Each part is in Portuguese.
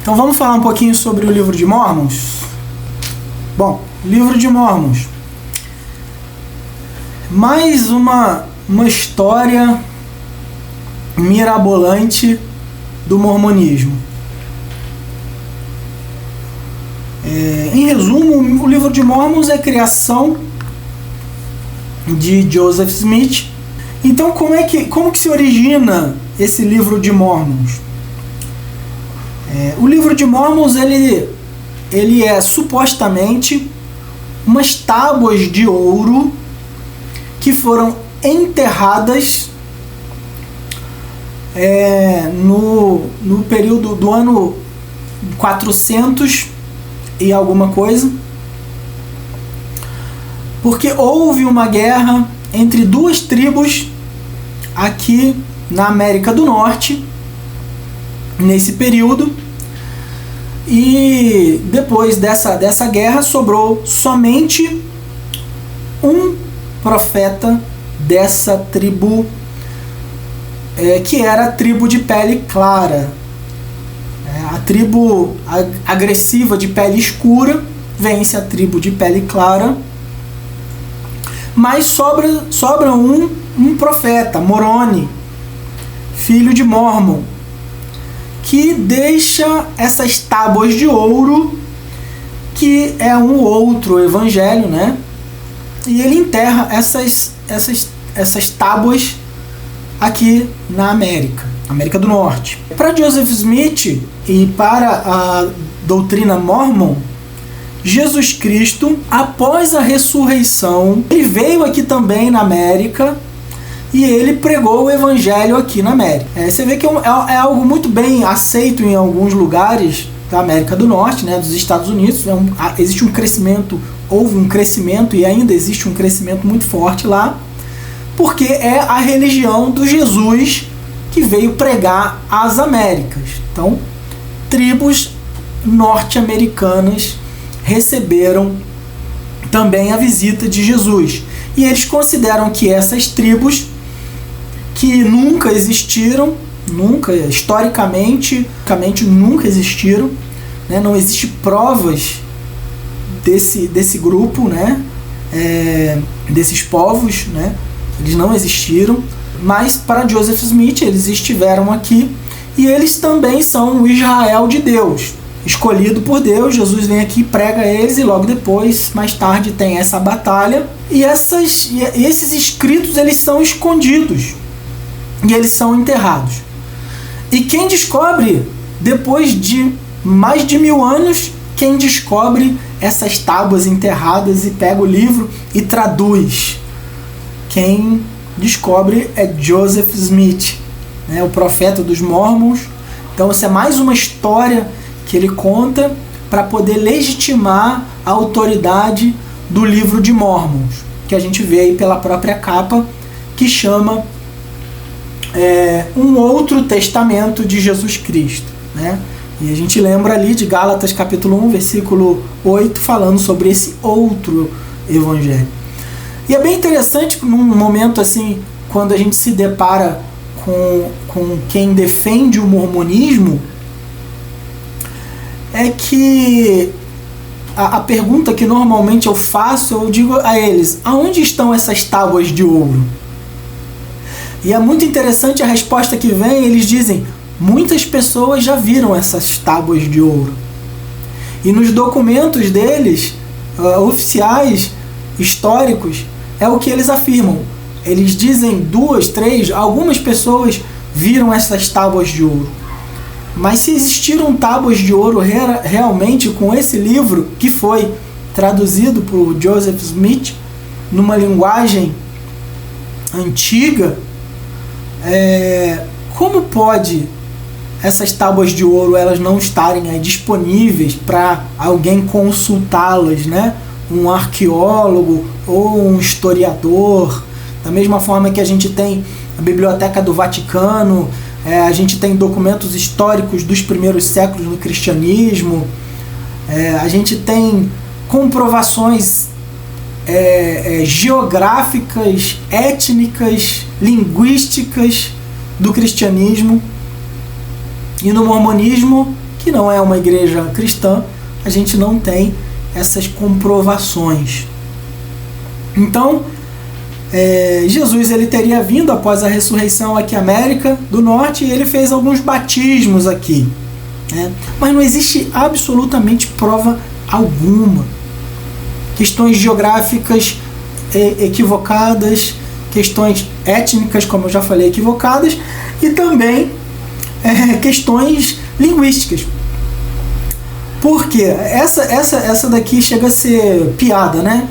Então vamos falar um pouquinho sobre o livro de Mórmons? Bom, livro de Mórmons. Mais uma história mirabolante do mormonismo. Em resumo, o livro de Mórmons é a criação de Joseph Smith. Então, como que se origina esse livro de Mórmons? O livro de Mórmons ele é supostamente umas tábuas de ouro que foram enterradas no período do ano 400 e alguma coisa, porque houve uma guerra entre duas tribos aqui na América do Norte nesse período, e depois dessa guerra sobrou somente um profeta dessa tribo, que era a tribo de pele clara. A tribo agressiva de pele escura vence a tribo de pele clara, mas sobra um profeta, Moroni, filho de Mormon, que deixa essas tábuas de ouro, que é um outro evangelho, né? E ele enterra essas tábuas aqui na América do Norte. Para Joseph Smith e para a doutrina Mormon, Jesus Cristo, após a ressurreição, ele veio aqui também na América e ele pregou o evangelho aqui na América. Você vê que é algo muito bem aceito em alguns lugares da América do Norte, né, dos Estados Unidos. Existe um crescimento, houve um crescimento e ainda existe um crescimento muito forte lá, porque é a religião do Jesus que veio pregar as Américas. Então, tribos norte-americanas receberam também a visita de Jesus. E eles consideram que essas tribos, que nunca existiram, historicamente nunca existiram, né? Não existe provas desse grupo, né? Desses povos, né? Eles não existiram, mas para Joseph Smith eles estiveram aqui e eles também são o Israel de Deus, escolhido por Deus. Jesus vem aqui, prega eles e logo depois, mais tarde, tem essa batalha. E esses escritos eles são escondidos e eles são enterrados. E quem descobre, depois de mais de 1000 anos, quem descobre essas tábuas enterradas e pega o livro e traduz? Quem descobre é Joseph Smith, né, o profeta dos Mormons. Então, essa é mais uma história que ele conta para poder legitimar a autoridade do livro de Mormons, que a gente vê aí pela própria capa, que chama um outro testamento de Jesus Cristo, né? E a gente lembra ali de Gálatas capítulo 1, versículo 8, falando sobre esse outro evangelho. E é bem interessante num momento assim, quando a gente se depara com quem defende o mormonismo, é que a pergunta que normalmente eu faço, eu digo a eles: aonde estão essas tábuas de ouro? E é muito interessante a resposta que vem. Eles dizem: muitas pessoas já viram essas tábuas de ouro. E nos documentos deles, oficiais, históricos, é o que eles afirmam. Eles dizem 2, 3, algumas pessoas viram essas tábuas de ouro. Mas se existiram tábuas de ouro realmente com esse livro, que foi traduzido por Joseph Smith numa linguagem antiga, como pode essas tábuas de ouro elas não estarem aí disponíveis para alguém consultá-las, né? Um arqueólogo ou um historiador. Da mesma forma que a gente tem a Biblioteca do Vaticano, a gente tem documentos históricos dos primeiros séculos do cristianismo, a gente tem comprovações geográficas, étnicas, linguísticas do cristianismo. E no mormonismo, que não é uma igreja cristã, a gente não tem essas comprovações. Então, Jesus ele teria vindo após a ressurreição aqui à América do Norte e ele fez alguns batismos aqui, né? Mas não existe absolutamente prova alguma. Questões geográficas equivocadas, questões étnicas, como eu já falei, equivocadas, e também questões linguísticas. Porque essa daqui chega a ser piada, né?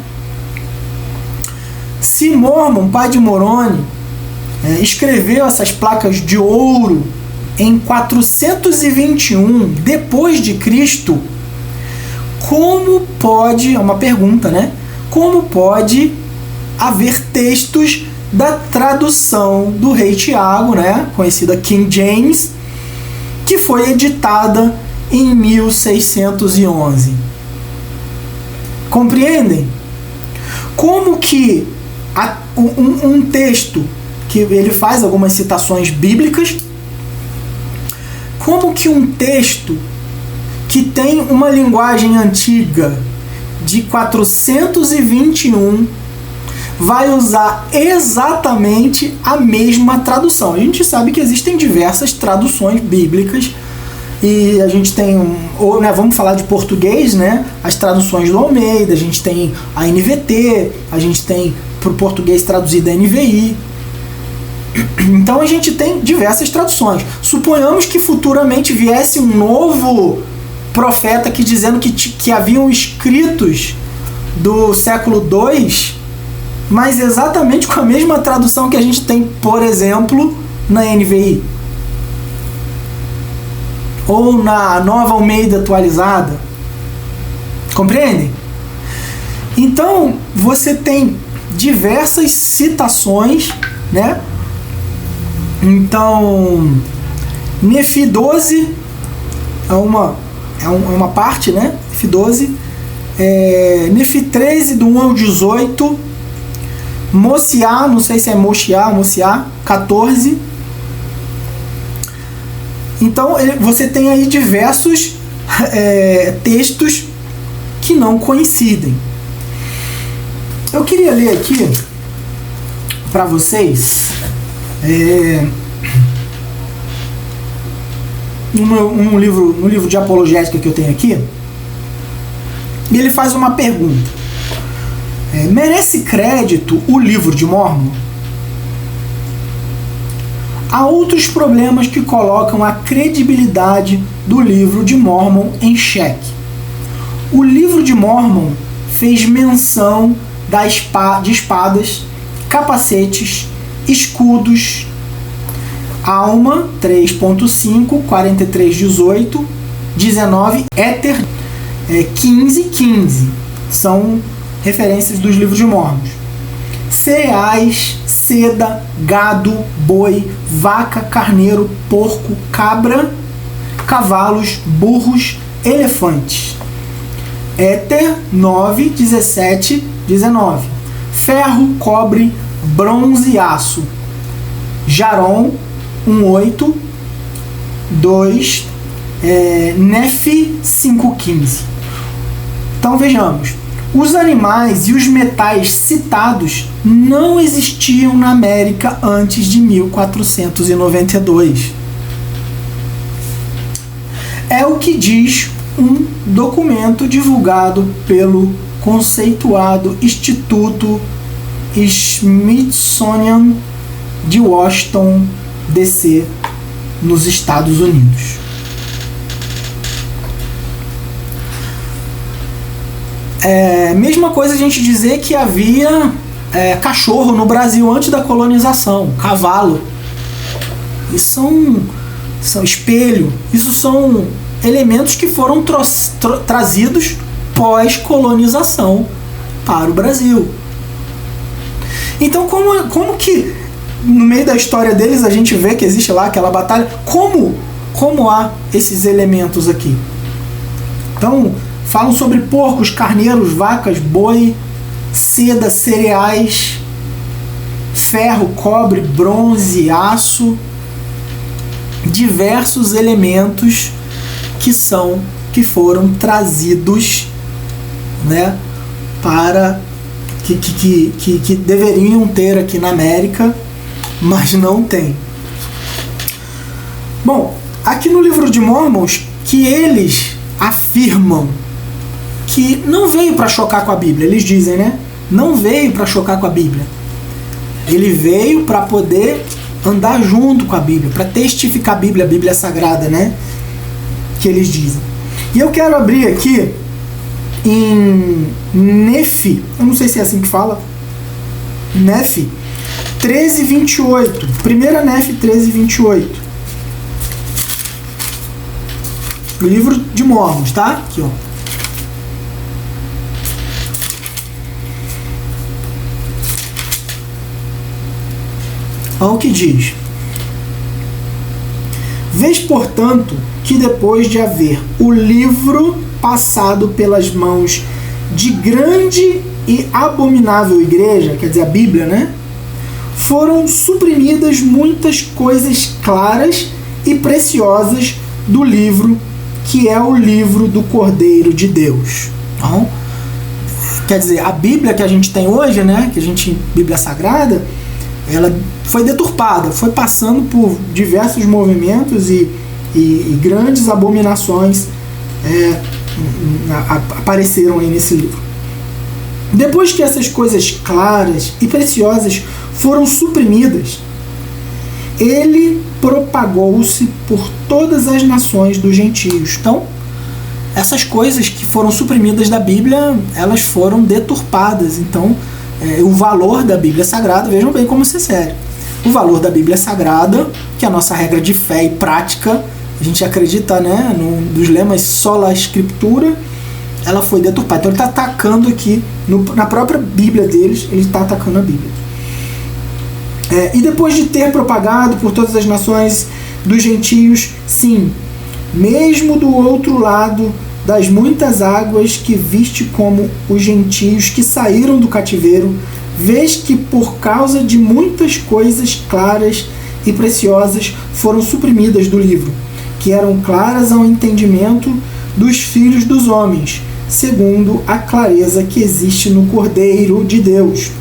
Se Mormon, pai de Moroni, escreveu essas placas de ouro em 421 depois de Cristo, como pode, é uma pergunta, né? Como pode haver textos da tradução do rei Tiago, né? Conhecida King James, que foi editada em 1611? Compreendem? Como que um texto que ele faz algumas citações bíblicas, como que um texto que tem uma linguagem antiga de 421 vai usar exatamente a mesma tradução? A gente sabe que existem diversas traduções bíblicas e a gente tem, vamos falar de português, né? As traduções do Almeida, a gente tem a NVT, a gente tem para o português traduzida a NVI. Então a gente tem diversas traduções. Suponhamos que futuramente viesse um novo profeta aqui dizendo que haviam escritos do século II, mas exatamente com a mesma tradução que a gente tem, por exemplo, na NVI ou na Nova Almeida atualizada. Compreendem? Então você tem diversas citações, né? Então Nefi 12 é uma parte, né? Nefi 12, Nefi 13 do 1 ao 18, Mosiá, não sei se é Mosiá 14. Então você tem aí diversos textos que não coincidem. Eu queria ler aqui para vocês um livro de apologética que eu tenho aqui, e ele faz uma pergunta: merece crédito o livro de Mórmon? Há outros problemas que colocam a credibilidade do livro de Mórmon em xeque. O livro de Mórmon fez menção de espadas, capacetes, escudos, Alma 3.5, 43:18, 19, Éter 15:15. São referências dos livros de Mórmon. Cereais, seda, gado, boi, vaca, carneiro, porco, cabra, cavalos, burros, elefantes. Éter 9, 17, 19. Ferro, cobre, bronze e aço. Jarom 1:8, 2, Nefi 5:15. Então vejamos, os animais e os metais citados não existiam na América antes de 1492. É o que diz um documento divulgado pelo conceituado Instituto Smithsonian de Washington, D.C., nos Estados Unidos. Mesma coisa a gente dizer que havia cachorro no Brasil antes da colonização, cavalo. Isso são espelho, isso são elementos que foram trazidos pós-colonização para o Brasil. Então como que no meio da história deles a gente vê que existe lá aquela batalha? Como há esses elementos aqui? Então falam sobre porcos, carneiros, vacas, boi, seda, cereais, ferro, cobre, bronze, aço, diversos elementos que foram trazidos, né, para que deveriam ter aqui na América, mas não tem. Bom, aqui no livro de Mormons, que eles afirmam que não veio para chocar com a Bíblia, eles dizem, né? Não veio para chocar com a Bíblia. Ele veio para poder andar junto com a Bíblia, para testificar a Bíblia Sagrada, né? Que eles dizem. E eu quero abrir aqui em Nefi, eu não sei se é assim que fala, Nefi 13:28, primeira Nefi 13:28, o livro de Mormons, tá? Aqui, ó. Olha o que diz: vês, portanto, que depois de haver o livro passado pelas mãos de grande e abominável igreja, quer dizer, a Bíblia, né? Foram suprimidas muitas coisas claras e preciosas do livro, que é o livro do Cordeiro de Deus. Então, quer dizer, a Bíblia que a gente tem hoje, né? Bíblia Sagrada, ela foi deturpada, foi passando por diversos movimentos e grandes abominações apareceram aí nesse livro. Depois que essas coisas claras e preciosas foram suprimidas, ele propagou-se por todas as nações dos gentios. Então, essas coisas que foram suprimidas da Bíblia, elas foram deturpadas. Então, o valor da Bíblia Sagrada, vejam bem como isso é sério. O valor da Bíblia Sagrada, que é a nossa regra de fé e prática, a gente acredita, né, dos lemas sola escritura, ela foi deturpada. Então ele está atacando aqui, na própria Bíblia deles, ele está atacando a Bíblia. E depois de ter propagado por todas as nações dos gentios, sim, mesmo do outro lado das muitas águas que viste como os gentios que saíram do cativeiro, vês que por causa de muitas coisas claras e preciosas foram suprimidas do livro, que eram claras ao entendimento dos filhos dos homens, segundo a clareza que existe no Cordeiro de Deus.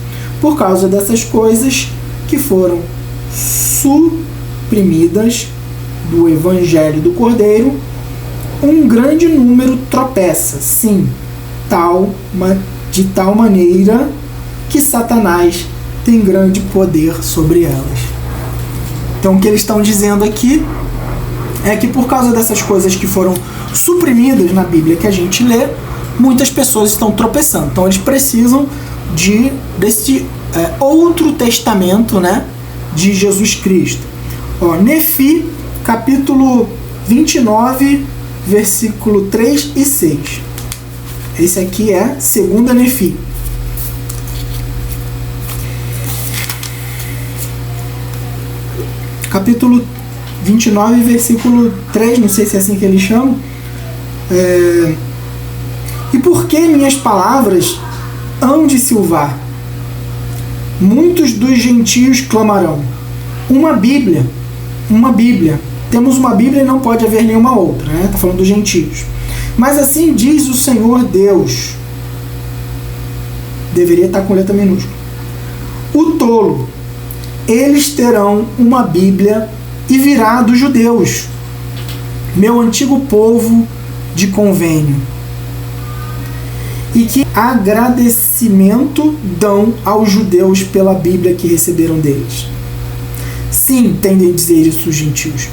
Por causa dessas coisas que foram suprimidas do Evangelho do Cordeiro, um grande número tropeça, sim, de tal maneira que Satanás tem grande poder sobre elas. Então o que eles estão dizendo aqui é que por causa dessas coisas que foram suprimidas na Bíblia que a gente lê, muitas pessoas estão tropeçando. Então eles precisam desse outro testamento, né, de Jesus Cristo. Nefi, capítulo 29, versículo 3 e 6. Esse aqui é 2ª Nefi. Capítulo 29, versículo 3, não sei se é assim que eles chamam. E por que minhas palavras hão de silvar? Muitos dos gentios clamarão. Uma Bíblia. Temos uma Bíblia e não pode haver nenhuma outra, né? Está falando dos gentios. Mas assim diz o Senhor Deus. Deveria estar com letra minúscula. O tolo. Eles terão uma Bíblia e virá dos judeus, meu antigo povo de convênio, e que agradecimento dão aos judeus pela Bíblia que receberam deles. Sim, tendem a dizer isso os gentios.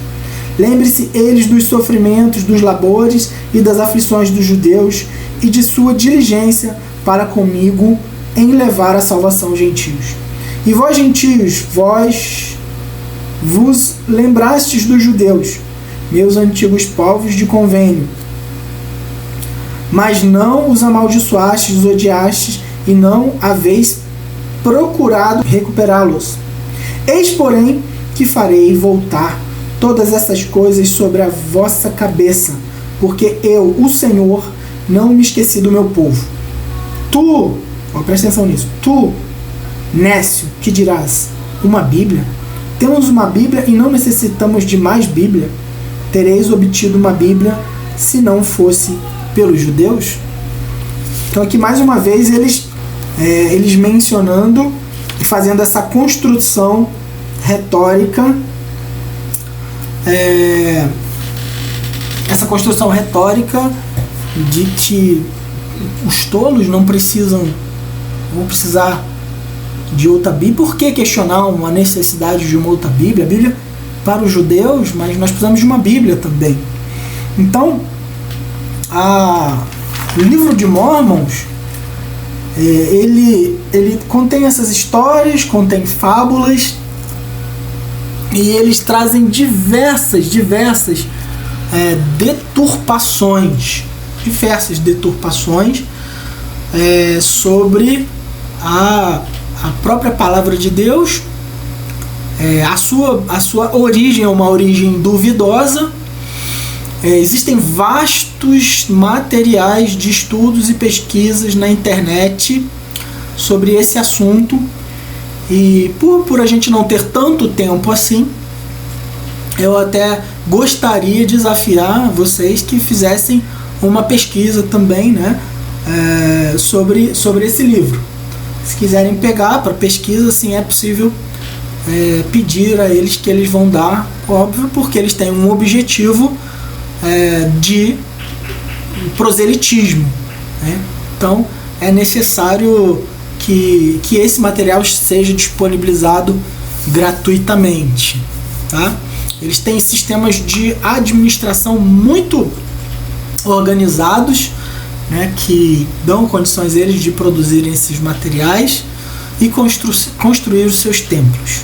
Lembre-se eles dos sofrimentos, dos labores e das aflições dos judeus e de sua diligência para comigo em levar a salvação aos gentios. E vós, gentios, vós vos lembrastes dos judeus, meus antigos povos de convênio, mas não os amaldiçoastes, os odiastes, e não haveis procurado recuperá-los. Eis, porém, que farei voltar todas essas coisas sobre a vossa cabeça, porque eu, o Senhor, não me esqueci do meu povo. Tu, presta atenção nisso, tu, nécio, que dirás, uma Bíblia? Temos uma Bíblia e não necessitamos de mais Bíblia. Tereis obtido uma Bíblia se não fosse pelos judeus. Então aqui mais uma vez eles mencionando e fazendo essa construção retórica, de que os tolos não vão precisar de outra Bíblia. Por que questionar uma necessidade de uma outra Bíblia? A Bíblia para os judeus, mas nós precisamos de uma Bíblia também. Então, o livro de Mormons, ele contém essas histórias, contém fábulas, e eles trazem diversas deturpações sobre a própria palavra de Deus. A sua origem é uma origem duvidosa. Existem vastos materiais de estudos e pesquisas na internet sobre esse assunto, e por a gente não ter tanto tempo assim, eu até gostaria de desafiar vocês que fizessem uma pesquisa também, né, sobre esse livro. Se quiserem pegar para pesquisa, sim, é possível pedir a eles, que eles vão dar, óbvio, porque eles têm um objetivo de proselitismo, né? Então é necessário que esse material seja disponibilizado gratuitamente, tá? Eles têm sistemas de administração muito organizados, né, que dão condições a eles de produzirem esses materiais e construir os seus templos.